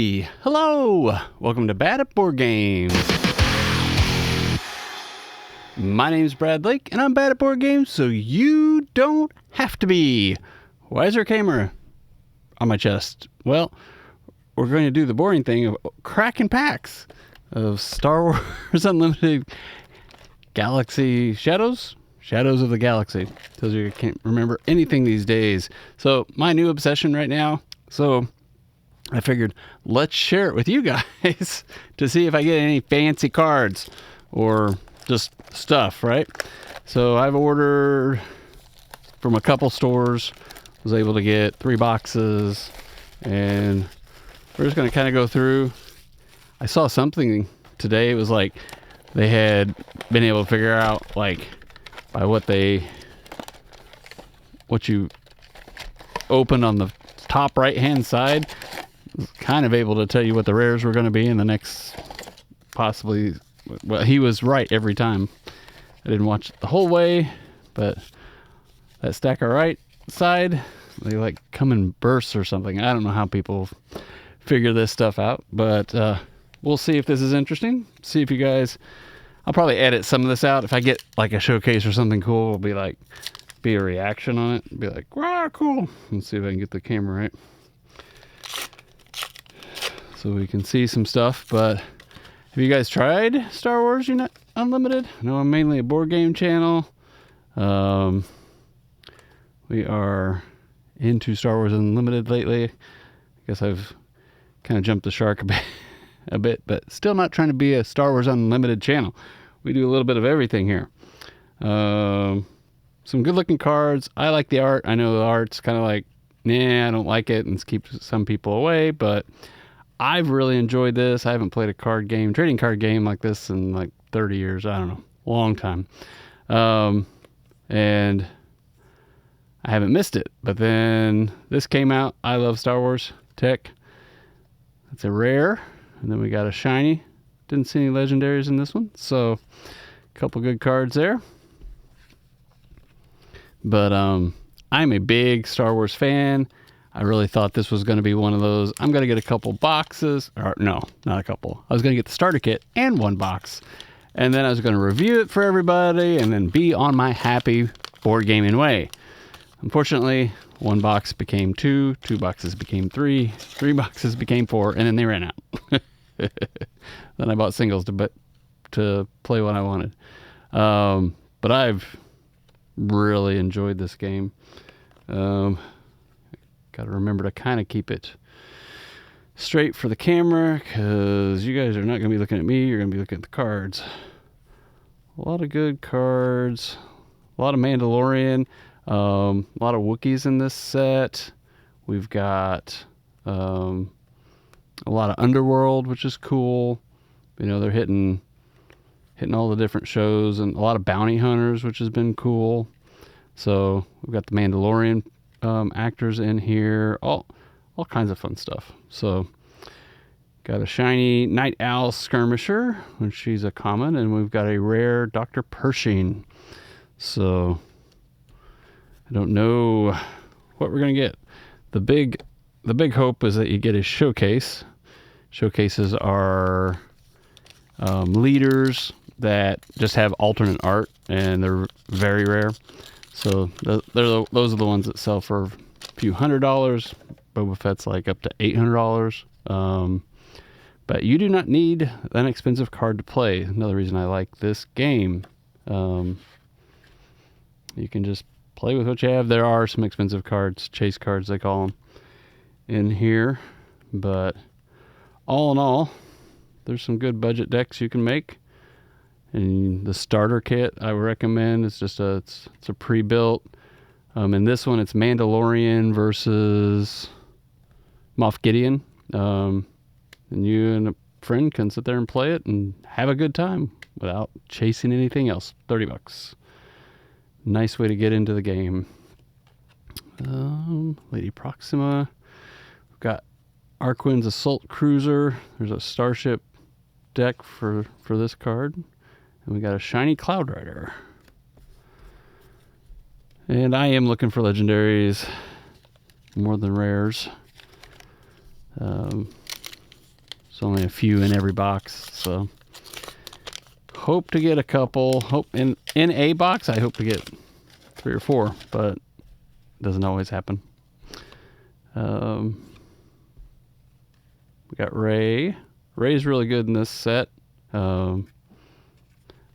Hello! Welcome to Bad at Board Games. My name's Brad Lake, and I'm bad at board games, so you don't have to be. Why is there a camera on my chest? Well, we're going to do the boring thing of cracking packs of Star Wars Unlimited Galaxy Shadows of the Galaxy. Those of you who can't remember anything these days. So, my new obsession right now, I figured, let's share it with you guys to see if I get any fancy cards or just stuff, right? So I've ordered from a couple stores, was able to get 3 boxes, and we're just going to kind of go through. I saw something today. It was like they had been able to figure out, like, by what you opened on the top right-hand side, kind of able to tell you what the rares were going to be in the next, possibly. Well, he was right every time. I didn't watch it the whole way, but that stack of right side, they like come in bursts or something. I don't know how people figure this stuff out, but we'll see if this is interesting. See if you guys, I'll probably edit some of this out. If I get like a showcase or something cool, it'll be a reaction on it. Be like, wow, cool. Let's see if I can get the camera right, so we can see some stuff. But have you guys tried Star Wars Unlimited? No, I'm mainly a board game channel. We are into Star Wars Unlimited lately. I guess I've kind of jumped the shark a bit, but still not trying to be a Star Wars Unlimited channel. We do a little bit of everything here. Some good looking cards. I like the art. I know the art's kind of like, nah, I don't like it, and keeps some people away, but I've really enjoyed this. I haven't played a trading card game like this in like 30 years. I don't know, long time. And I haven't missed it. But then this came out. I love Star Wars tech. It's a rare. And then we got a shiny. Didn't see any legendaries in this one. So a couple good cards there. But I'm a big Star Wars fan. I really thought this was going to be one of those. I'm going to get a couple boxes. Or no, not a couple. I was going to get the starter kit and 1 box. And then I was going to review it for everybody and then be on my happy board gaming way. Unfortunately, 1 box became 2. 2 boxes became 3. 3 boxes became 4. And then they ran out. Then I bought singles to play what I wanted. But I've really enjoyed this game. Got to remember to kind of keep it straight for the camera, because you guys are not going to be looking at me. You're going to be looking at the cards. A lot of good cards. A lot of Mandalorian. A lot of Wookiees in this set. We've got a lot of Underworld, which is cool. You know, they're hitting all the different shows, and a lot of bounty hunters, which has been cool. So we've got the Mandalorian actors in here, all kinds of fun stuff. So got a shiny Night Owl Skirmisher, when she's a common, and we've got a rare Dr. Pershing. So I don't know what we're gonna get. The big hope is that you get a showcase. Showcases are leaders that just have alternate art, and they're very rare. So those are the ones that sell for a few $100s. Boba Fett's like up to $800. But you do not need an expensive card to play. Another reason I like this game. You can just play with what you have. There are some expensive cards, chase cards they call them, in here. But all in all, there's some good budget decks you can make. And the starter kit I would recommend. It's just it's a pre-built. In this one, it's Mandalorian versus Moff Gideon. And you and a friend can sit there and play it and have a good time without chasing anything else. $30. Nice way to get into the game. Lady Proxima. We've got Arquin's Assault Cruiser. There's a Starship deck for this card. And we got a shiny Cloud Rider. And I am looking for legendaries more than rares. There's only a few in every box, so hope to get a couple. Hope in a box I hope to get 3 or 4, but it doesn't always happen. We got Ray. Ray's really good in this set.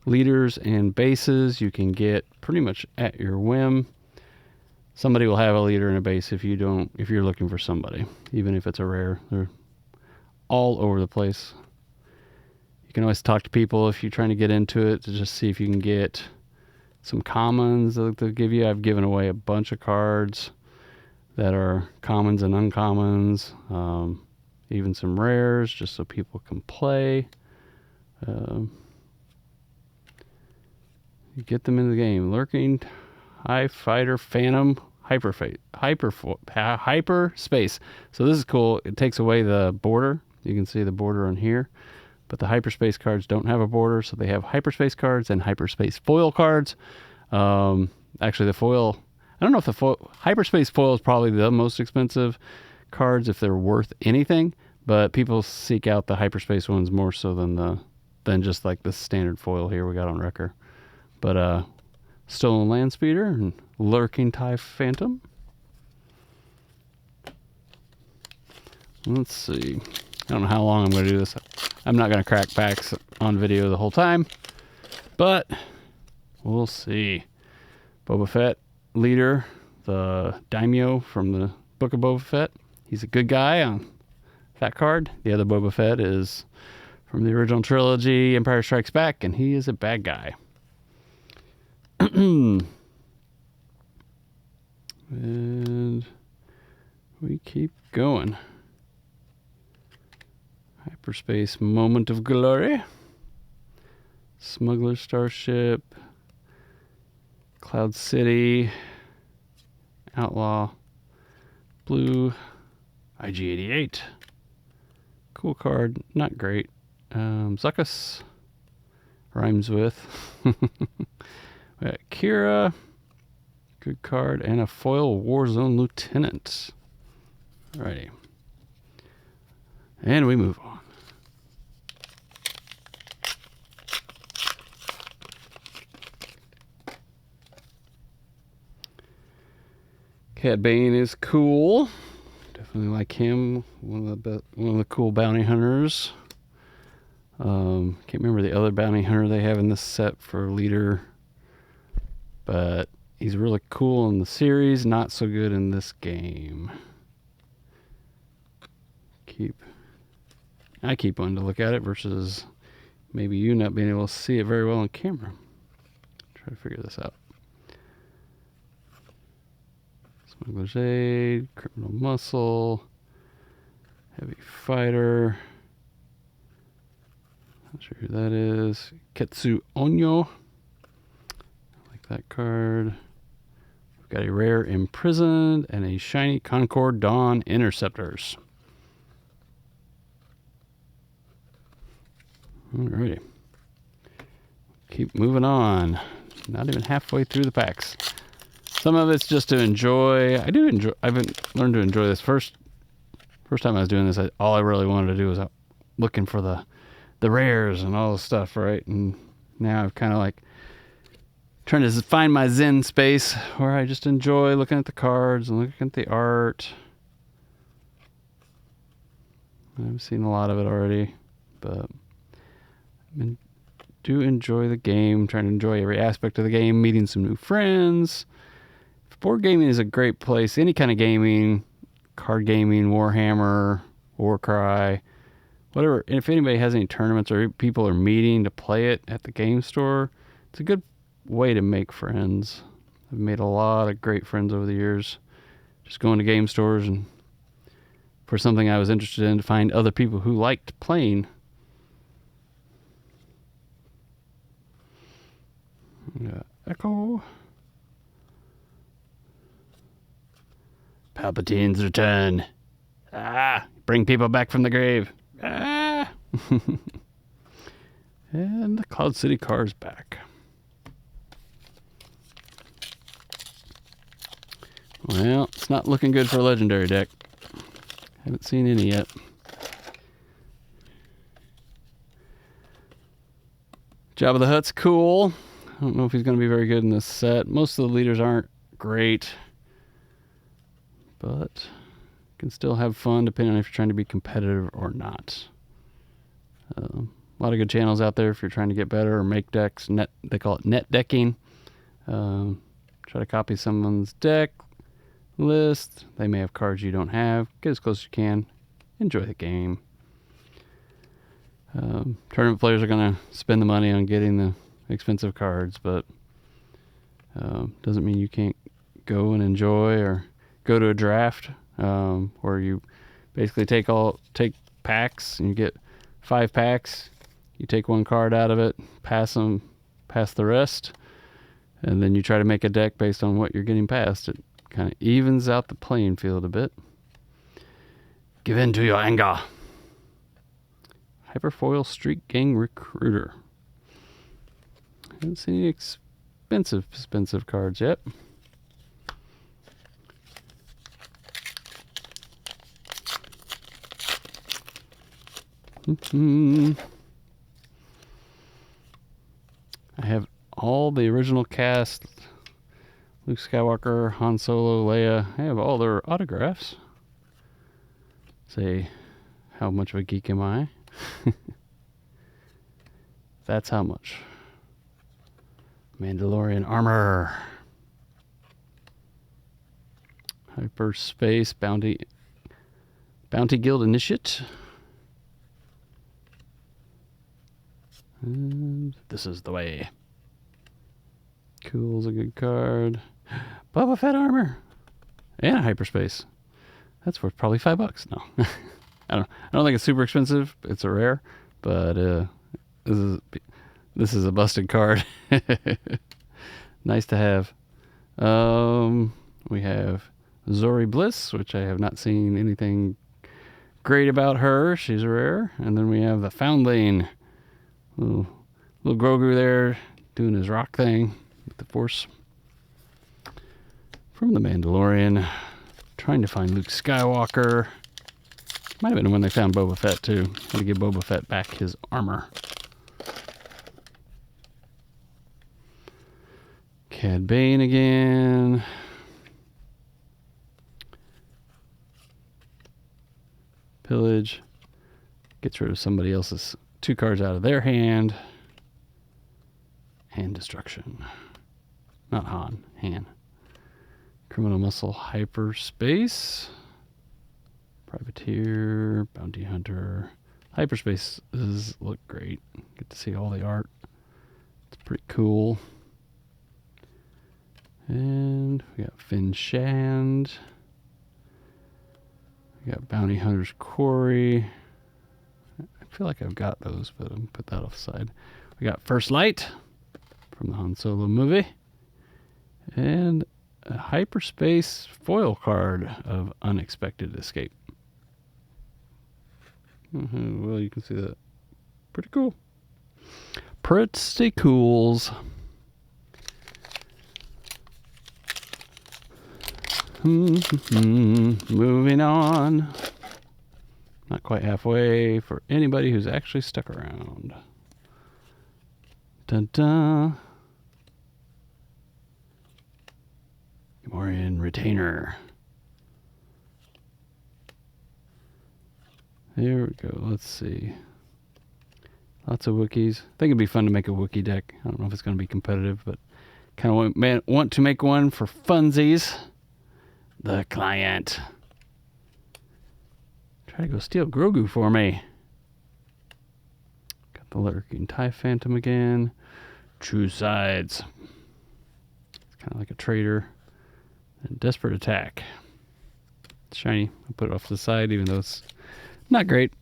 Leaders and bases you can get pretty much at your whim. Somebody will have a leader and a base if you're looking for somebody, even if it's a rare. They're all over the place. You can always talk to people if you're trying to get into it to just see if you can get some commons that they'll give you. I've given away a bunch of cards that are commons and uncommons, even some rares, just so people can play. You get them in the game. Lurking, High Fighter, Phantom, Hyperspace. So this is cool. It takes away the border. You can see the border on here. But the Hyperspace cards don't have a border, so they have Hyperspace cards and Hyperspace foil cards. Actually, the foil, I don't know if the Hyperspace foil is probably the most expensive cards if they're worth anything, but people seek out the Hyperspace ones more so than just like the standard foil here we got on Wrecker. But Stolen Landspeeder and Lurking TIE Phantom. Let's see. I don't know how long I'm going to do this. I'm not going to crack packs on video the whole time, but we'll see. Boba Fett leader, the Daimyo from the Book of Boba Fett. He's a good guy on that card. The other Boba Fett is from the original trilogy, Empire Strikes Back, and he is a bad guy. And we keep going. Hyperspace Moment of Glory. Smuggler Starship. Cloud City. Outlaw. Blue. IG-88. Cool card. Not great. Zuckuss. Rhymes with. We got Kira. Good card. And a foil Warzone Lieutenant. Alrighty. And we move on. Cad Bane is cool. Definitely like him. One of the cool bounty hunters. Can't remember the other bounty hunter they have in this set for leader, but he's really cool in the series. Not so good in this game. I keep wanting to look at it versus maybe you not being able to see it very well on camera. Try to figure this out. Smuggler's Aid, Criminal Muscle, Heavy Fighter. Not sure who that is. Ketsu Onyo. I like that card. We've got a rare Imprisoned and a shiny Concord Dawn Interceptors. Alrighty. Keep moving on. Not even halfway through the packs. Some of it's just to enjoy. I've learned to enjoy this. First time I was doing this, all I really wanted to do was looking for the rares and all the stuff, right? And now I've kind of like trying to find my zen space where I just enjoy looking at the cards and looking at the art. I've seen a lot of it already, but I do enjoy the game, trying to enjoy every aspect of the game, meeting some new friends. Board gaming is a great place. Any kind of gaming, card gaming, Warhammer, Warcry, whatever. If anybody has any tournaments or people are meeting to play it at the game store, it's a good way to make friends. I've made a lot of great friends over the years. Just going to game stores and for something I was interested in to find other people who liked playing. Echo. Palpatine's return. Bring people back from the grave. And the Cloud City car's back. Well, it's not looking good for a legendary deck. Haven't seen any yet. Jabba the Hutt's cool. I don't know if he's going to be very good in this set. Most of the leaders aren't great, but you can still have fun depending on if you're trying to be competitive or not. A lot of good channels out there if you're trying to get better or make decks. They call it Netdecking. Try to copy someone's deck list. They may have cards you don't have. Get as close as you can. Enjoy the game. Tournament players are going to spend the money on getting the expensive cards, but doesn't mean you can't go and enjoy or go to a draft where you basically take packs and you get 5 packs. You take one card out of it, pass the rest, and then you try to make a deck based on what you're getting past. It kind of evens out the playing field a bit. Give in to your anger. Hyperfoil Street Gang Recruiter. Haven't seen any expensive cards yet. I have all the original cast. Luke Skywalker, Han Solo, Leia. I have all their autographs. Say, how much of a geek am I? That's how much. Mandalorian armor. Hyperspace Bounty Guild Initiate. And this is the way. Cool's a good card. Boba Fett armor. And a hyperspace. That's worth probably $5. No. I don't think it's super expensive. It's a rare, but this is a busted card. Nice to have. We have Zori Bliss, which I have not seen anything great about her. She's a rare. And then we have the Foundling. Little Grogu there doing his rock thing with the Force. From the Mandalorian. Trying to find Luke Skywalker. Might have been when they found Boba Fett too. Had to give Boba Fett back his armor. Cad Bane again. Pillage. Gets rid of somebody else's 2 cards out of their hand. And destruction. Not Han. Han. Criminal Muscle Hyperspace. Privateer. Bounty Hunter. Hyperspace look great. Get to see all the art. It's pretty cool. And we got Finn Shand. We got Bounty Hunter's Quarry. I feel like I've got those, but I'm going to put that offside. We got First Light from the Han Solo movie. And a Hyperspace foil card of Unexpected Escape. Well, you can see that. Pretty cool. Pretty cools. Moving on. Not quite halfway for anybody who's actually stuck around. Dun-dun. Gamorrean Retainer. There we go. Let's see. Lots of Wookiees. I think it'd be fun to make a Wookiee deck. I don't know if it's going to be competitive, but kind of want to make one for funsies. The client. Try to go steal Grogu for me. Got the Lurking TIE Phantom again. True Sides. It's kind of like a traitor. And Desperate Attack. It's shiny. I'll put it off to the side even though it's not great.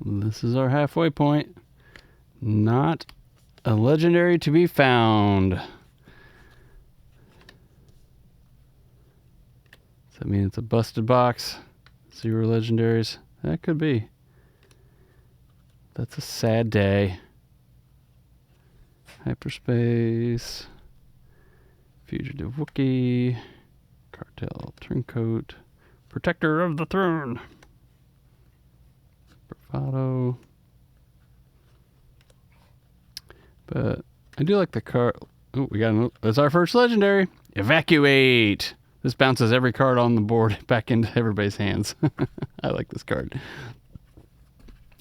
This is our halfway point. Not a legendary to be found. Does that mean it's a busted box? 0 legendaries? That could be. That's a sad day. Hyperspace. Fugitive Wookie. Cartel Turncoat. Protector of the Throne. Auto. But I do like the card. Oh, that's our first legendary. Evacuate. This bounces every card on the board back into everybody's hands. I like this card.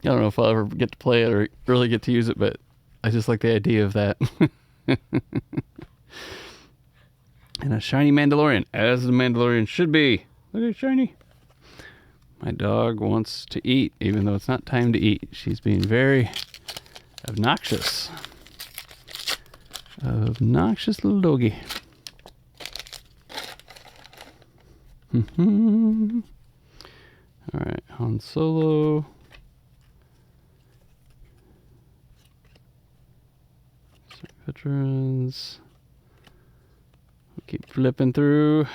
I don't know if I'll ever get to play it or really get to use it, but I just like the idea of that. And a shiny Mandalorian, as the Mandalorian should be. Look at shiny. My dog wants to eat, even though it's not time to eat. She's being very obnoxious. Obnoxious little doggy. Alright, Han Solo. Veterans. We'll keep flipping through.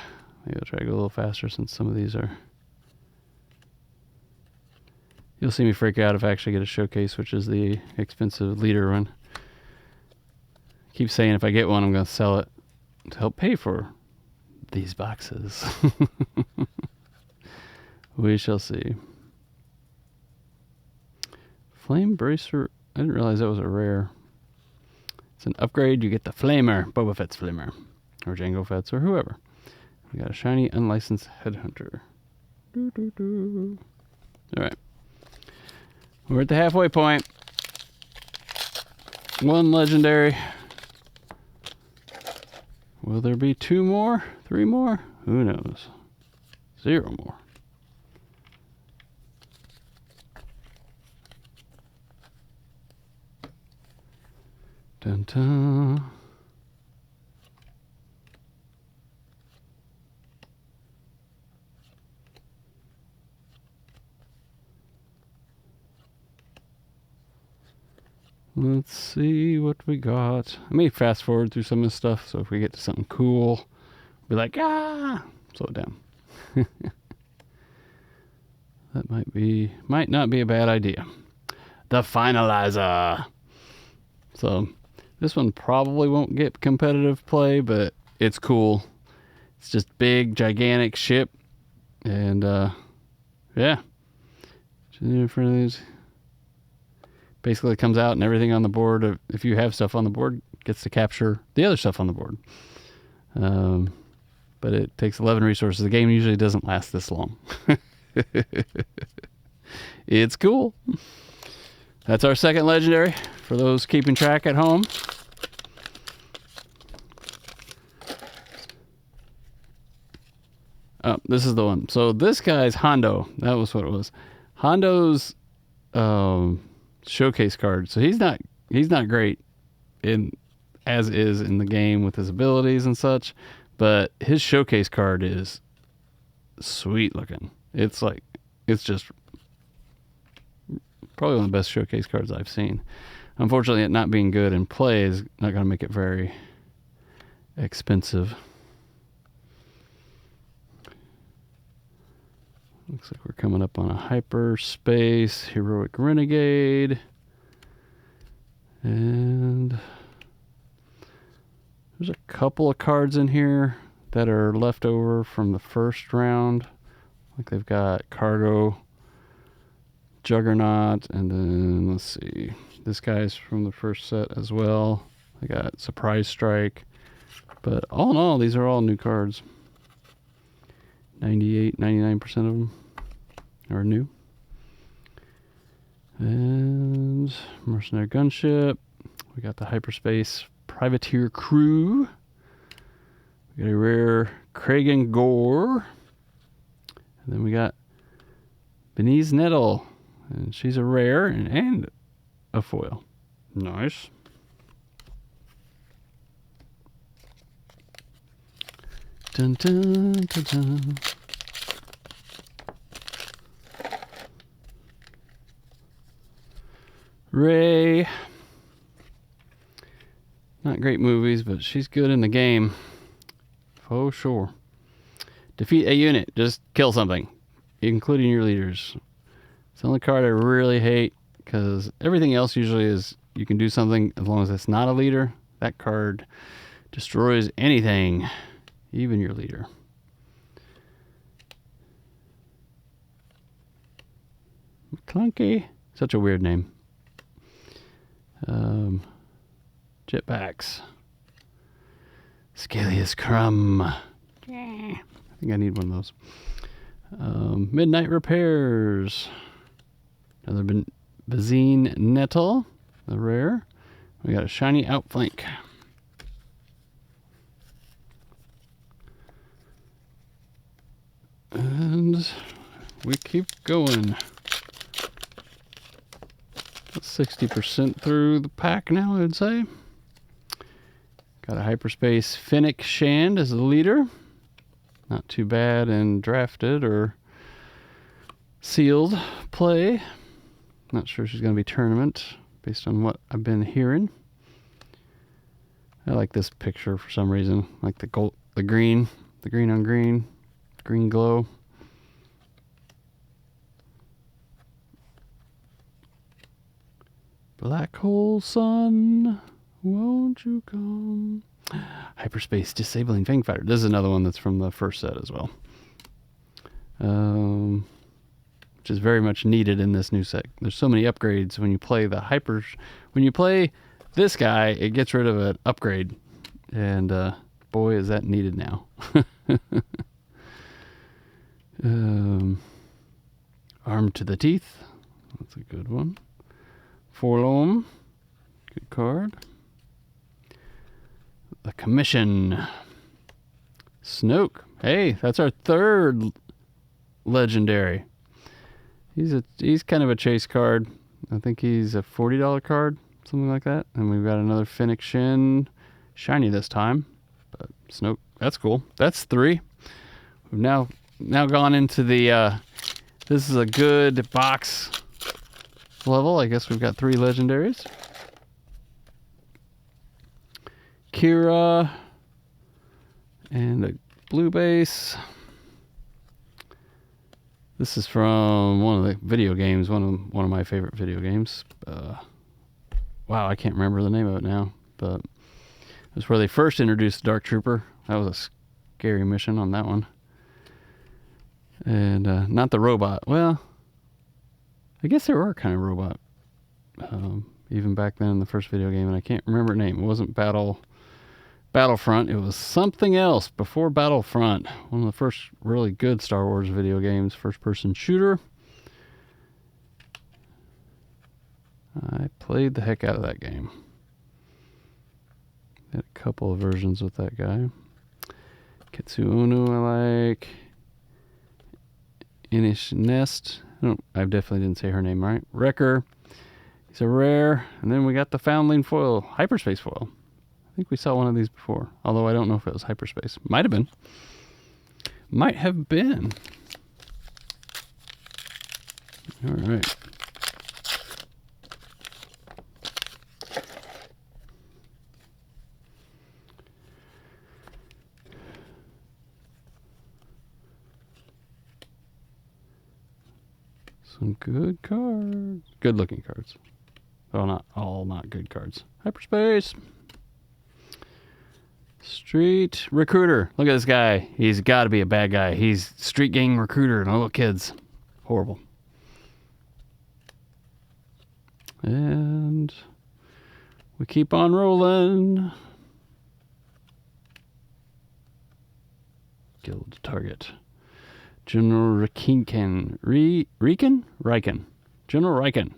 Maybe I'll try to go a little faster since some of these are... You'll see me freak out if I actually get a showcase, which is the expensive leader one. I keep saying if I get one, I'm going to sell it to help pay for these boxes. We shall see. Flame Bracer. I didn't realize that was a rare. It's an upgrade. You get the Flamer. Boba Fett's Flamer. Or Jango Fett's or whoever. We got a shiny unlicensed Headhunter. Alright. We're at the halfway point. One legendary. Will there be 2 more? 3 more? Who knows? 0 more. Dun dun. Let's see what we got. I may fast forward through some of this stuff, so if we get to something cool, be like, ah, slow it down. That might not be a bad idea. The Finalizer. So this one probably won't get competitive play, but it's cool. It's just big, gigantic ship, and yeah, in front of these. Basically, it comes out and everything on the board, if you have stuff on the board, gets to capture the other stuff on the board. But it takes 11 resources. The game usually doesn't last this long. It's cool. That's our second legendary for those keeping track at home. Oh, this is the one. So this guy's Hondo. That was what it was. Hondo's showcase card. So he's not great as is in the game with his abilities and such, but his showcase card is sweet looking. It's just probably one of the best showcase cards I've seen. Unfortunately, it not being good in play is not going to make it very expensive. Looks like we're coming up on a Hyperspace, Heroic Renegade. And there's a couple of cards in here that are left over from the first round. Like they've got Cargo, Juggernaut, and then let's see. This guy's from the first set as well. I got Surprise Strike. But all in all, these are all new cards. 99% of them are new. And Mercenary Gunship. We got the Hyperspace Privateer Crew. We got a rare Kragan Gore. And then we got Beniz Nettle. And she's a rare and a foil. Nice. Dun, dun, dun, dun. Rey. Not great movies, but she's good in the game. For sure. Defeat a unit. Just kill something, including your leaders. It's the only card I really hate, because everything else usually is you can do something as long as it's not a leader. That card destroys anything, even your leader. Clunky. Such a weird name. Jetpacks. Scalius Crumb. I think I need one of those. Midnight Repairs. Another Bazine Nettle. The rare. We got a shiny Outflank. And we keep going. 60% through the pack now, I would say. Got a Hyperspace Finnick Shand as the leader. Not too bad in drafted or sealed play. Not sure she's going to be tournament based on what I've been hearing. I like this picture for some reason. Like the gold, the green on green, green glow. Black hole sun, won't you come? Hyperspace Disabling Fangfighter. This is another one that's from the first set as well. Which is very much needed in this new set. There's so many upgrades when you play when you play this guy, it gets rid of an upgrade. And boy, is that needed now. Armed to the Teeth. That's a good one. Forlorn. Good card. The Commission. Snoke. Hey, that's our third legendary. He's kind of a chase card. I think he's a $40 card, something like that. And we've got another Finnick Shin, shiny this time. But Snoke, that's cool. That's 3. We've now gone into the this is a good box level. I guess we've got 3 legendaries. Kira and a blue base. This is from one of the video games, one of my favorite video games. Wow, I can't remember the name of it now, but it was where they first introduced Dark Trooper. That was a scary mission on that one. And not the robot. Well, I guess there were kind of robot even back then in the first video game, and I can't remember the name. It wasn't Battlefront. It was something else before Battlefront. One of the first really good Star Wars video games, first-person shooter. I played the heck out of that game. Had a couple of versions with that guy. Ketsu Unu I like. Inish Nest. I definitely didn't say her name right. Wrecker. He's a rare. And then we got the Foundling foil, Hyperspace foil. I think we saw one of these before, although I don't know if it was Hyperspace. Might have been. Might have been. All right. Some good cards. Good looking cards. Well, not good cards. Hyperspace. Street Recruiter. Look at this guy. He's got to be a bad guy. He's street gang recruiter and little kids. Horrible. And we keep on rolling. Guild target. General Riken. Riken. General Riken.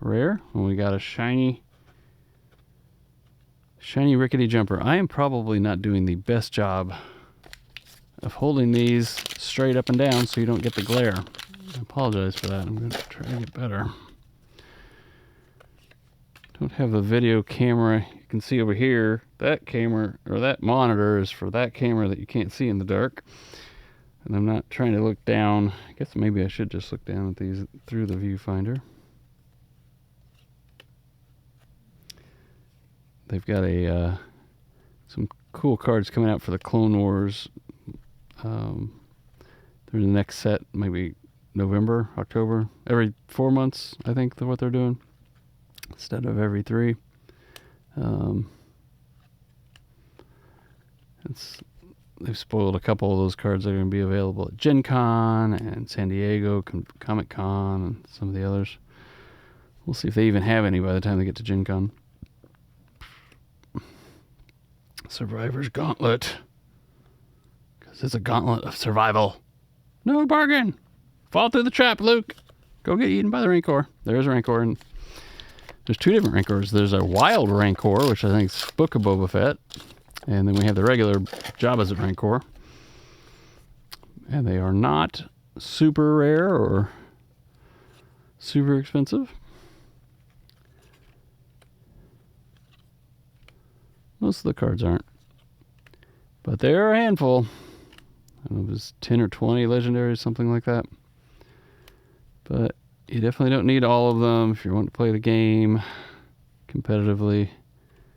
Rare. And we got a shiny rickety jumper. I am probably not doing the best job of holding these straight up and down so you don't get the glare. I apologize for that. I'm going to try to get better. Don't have a video camera. You can see over here, that camera or that monitor is for that camera that you can't see in the dark. And I'm not trying to look down. I guess maybe I should just look down at these through the viewfinder. They've got some cool cards coming out for the Clone Wars. Through the next set, maybe November, October. Every 4 months, I think, what they're doing. Instead of every 3. They've spoiled a couple of those cards that are going to be available at Gen Con and San Diego Comic Con and some of the others. We'll see if they even have any by the time they get to Gen Con. Survivor's Gauntlet. Because it's a gauntlet of survival. No bargain. Fall through the trap, Luke. Go get eaten by the Rancor. There's a Rancor. And there's two different Rancors. There's a wild Rancor, which I think is Book of Boba Fett. And then we have the regular Jabba's Rancor. And they are not super rare or super expensive. Most of the cards aren't. But there are a handful. I don't know if it was 10 or 20 legendaries, something like that. But you definitely don't need all of them if you want to play the game competitively.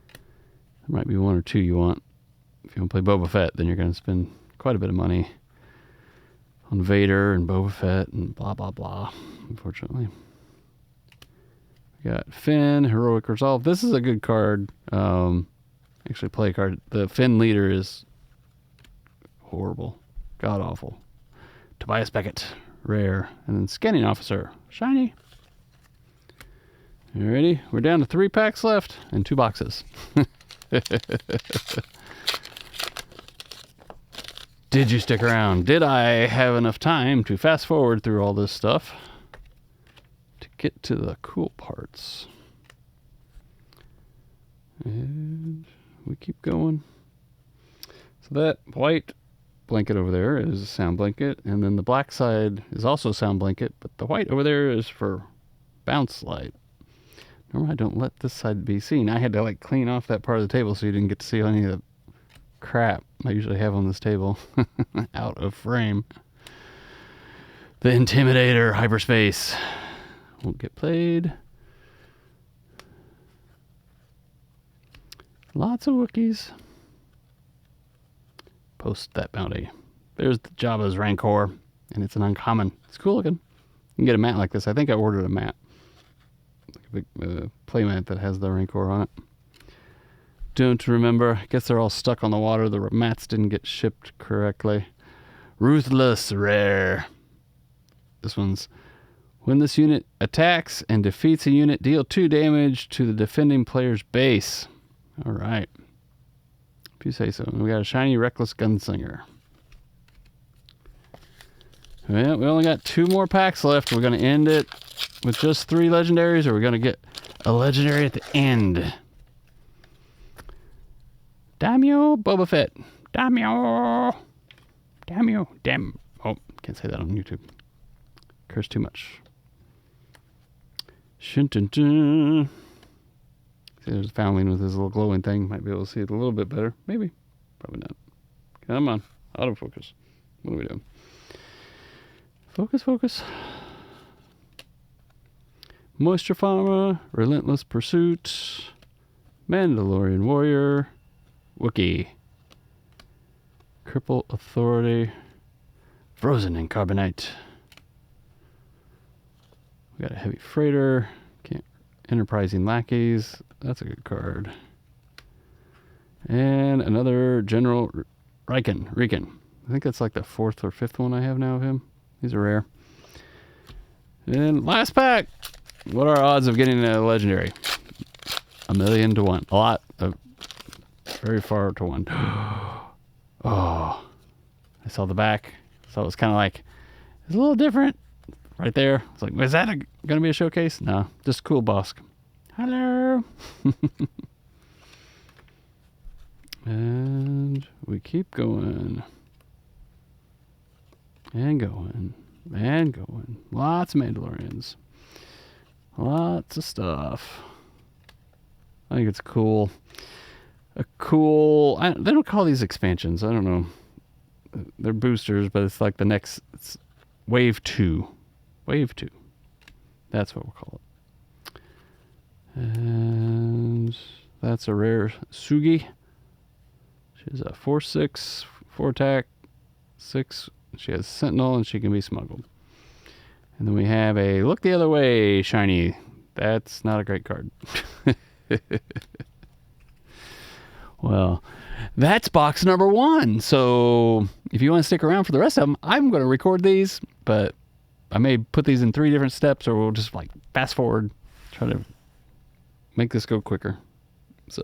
There might be one or two you want. If you want to play Boba Fett, then you're going to spend quite a bit of money on Vader and Boba Fett and blah, blah, blah, unfortunately. We got Finn, Heroic Resolve. This is a good card. Actually, play a card. The Finn leader is horrible. God-awful. Tobias Beckett, rare. And then Scanning Officer, shiny. Alrighty, we're down to 3 packs left and 2 boxes. Did you stick around? Did I have enough time to fast forward through all this stuff to get to the cool parts? And we keep going. So that white blanket over there is a sound blanket, and then the black side is also a sound blanket, but the white over there is for bounce light. Normally I don't let this side be seen. I had to like clean off that part of the table so you didn't get to see any of the crap I usually have on this table out of frame. The Intimidator Hyperspace won't get played. Lots of Wookiees. Post that bounty. There's the Jabba's Rancor, and it's an uncommon. It's cool looking. You can get a mat like this. I think I ordered a mat. Like a big play mat that has the Rancor on it. Don't remember. I guess they're all stuck on the water. The mats didn't get shipped correctly. Ruthless, rare. This one's... When this unit attacks and defeats a unit, deal 2 damage to the defending player's base. All right. If you say so. We got a shiny Reckless Gunslinger. Well, we only got 2 more packs left. We're going to end it with just 3 legendaries, or we're going to get a legendary at the end. Daimyo Boba Fett. Daimyo. Daimyo. Damn. Oh, can't say that on YouTube. Curse too much. Shun-dun-dun. See, there's a foundling with his little glowing thing. Might be able to see it a little bit better. Maybe. Probably not. Come on. Autofocus. What are we doing? Focus, focus. Moisture Farmer. Relentless Pursuit. Mandalorian Warrior. Wookie. Cripple Authority. Frozen in Carbonite. We got a Heavy Freighter. Enterprising Lackeys. That's a good card. And another General Riken. I think that's like the 4th or 5th one I have now of him. These are rare. And last pack. What are our odds of getting a legendary? 1,000,000 to 1. A lot of... Very far to 1. Oh. I saw the back. So it was kind of like... It's a little different. Right there. It's like, is that going to be a showcase? No. Just cool Bosk. Hello. And we keep going. And going. And going. Lots of Mandalorians. Lots of stuff. I think it's cool. They don't call these expansions. I don't know. They're boosters, but it's like the next... It's Wave 2. Wave 2. That's what we'll call it. And that's a rare Sugi. She's a 4/6, 4 attack, 6. She has Sentinel and she can be smuggled. And then we have a Look the Other Way shiny. That's not a great card. Well, that's box number 1. So if you want to stick around for the rest of them, I'm going to record these, but I may put these in 3 different steps, or we'll just like fast forward Try to make this go quicker.